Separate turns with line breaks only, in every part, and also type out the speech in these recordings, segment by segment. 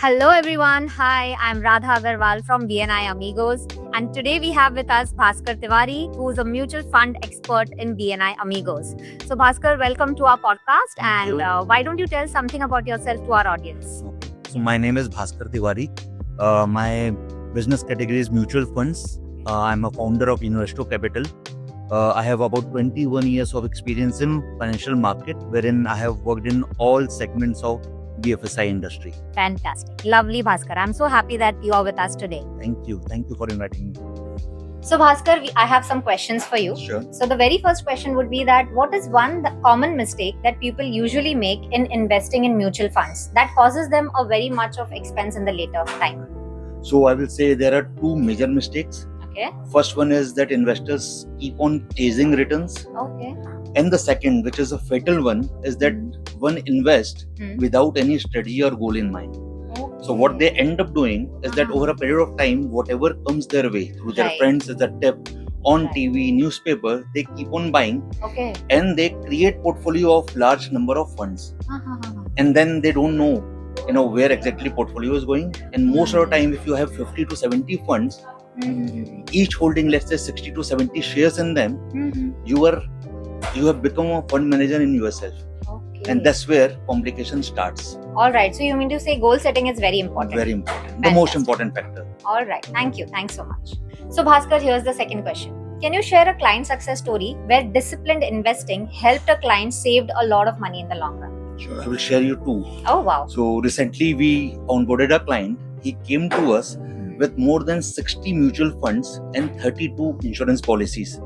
Hello everyone. Hi, I'm Radha Agarwal from BNI Amigos, and today we have with us Bhaskar Tiwari, who is a mutual fund expert in BNI Amigos. So Bhaskar, welcome to our podcast, and why don't you tell something about yourself to our audience?
So my name is Bhaskar Tiwari. My business category is mutual funds. I'm a founder of Investo Capital. I have about 21 years of experience in financial market, wherein I have worked in all segments of BFSI industry.
Fantastic. Lovely, Bhaskar. I'm so happy that you are with us today.
Thank you. Thank you for inviting me.
So Bhaskar, I have some questions for you.
Sure.
So the very first question would be that what is one common mistake that people usually make in investing in mutual funds that causes them a very much of expense in the later time?
So I will say there are two major mistakes.
Okay.
First one is that investors keep on chasing returns.
Okay.
And the second, which is a fatal one, is that one invests without any strategy or goal in mind.
Okay.
So what they end up doing is that over a period of time, whatever comes their way through their friends as a tip on TV, newspaper, they keep on buying.
Okay.
And they create portfolio of large number of funds. And then they don't know, where exactly portfolio is going. And most of the time, if you have 50 to 70 funds, each holding let's say 60 to 70 shares in them, you have become a fund manager in yourself.
Okay.
And that's where complication starts.
All right. So you mean to say goal setting is very important?
Very important. The most important factor.
All right. Thank you. Thanks so much. So Bhaskar, here's the second question. Can you share a client success story where disciplined investing helped a client saved a lot of money in the long run?
Sure. I will share you two.
Oh, wow.
So recently we onboarded a client. He came to us with more than 60 mutual funds and 32 insurance policies.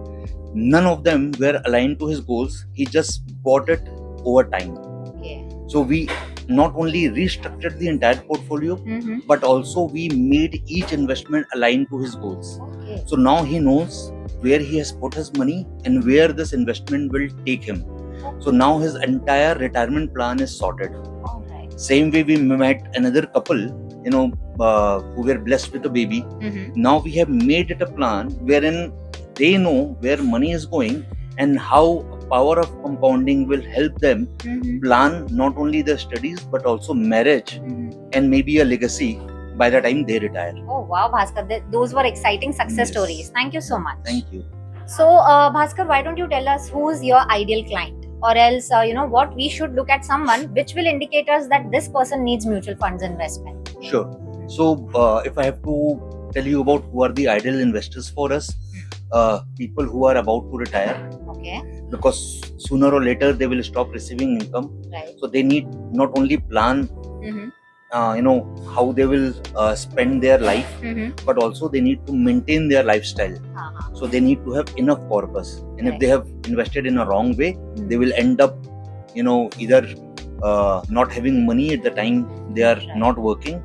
None of them were aligned to his goals. He just bought it over time.
Okay.
So we not only restructured the entire portfolio, but also we made each investment aligned to his goals.
Okay.
So now he knows where he has put his money and where this investment will take him. So now his entire retirement plan is sorted.
All right.
Same way we met another couple, who were blessed with a baby. Now we have made it a plan wherein they know where money is going and how power of compounding will help them plan not only their studies but also marriage and maybe a legacy by the time they retire.
Oh wow, Bhaskar, those were exciting success stories. Thank you so much.
Thank you.
So Bhaskar, why don't you tell us who's your ideal client, or else what we should look at someone which will indicate us that this person needs mutual funds investment?
Sure. So if I have to tell you about who are the ideal investors for us, people who are about to retire.
Okay.
Because sooner or later they will stop receiving income.
Right.
So they need not only plan, how they will spend their life, but also they need to maintain their lifestyle. So they need to have enough corpus. And if they have invested in a wrong way, they will end up, either not having money at the time they are not working,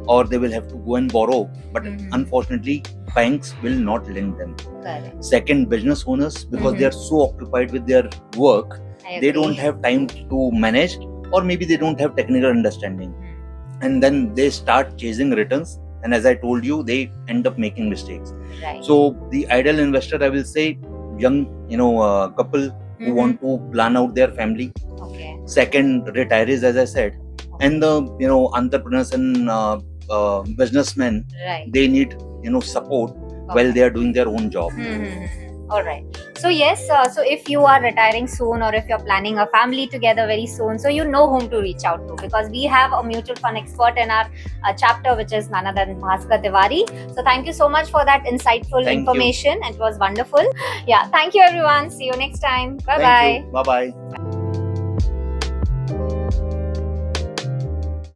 or they will have to go and borrow. But unfortunately, banks will not lend them.
Correct.
Second, business owners, because they are so occupied with their work, they don't have time to manage, or maybe they don't have technical understanding. And then they start chasing returns. And as I told you, they end up making mistakes.
Right.
So the ideal investor, I will say, young, couple who want to plan out their family.
Okay.
Second, retirees, as I said, and the entrepreneurs and businessmen.
Right.
They need support while they are doing their own job.
All right. So yes, so if you are retiring soon, or if you're planning a family together very soon, so you know whom to reach out to, because we have a mutual fund expert in our chapter, which is none other than Bhaskar Tiwari. So thank you so much for that insightful information. It was wonderful. Yeah. Thank you, everyone. See you next time. Bye bye.
Bye bye.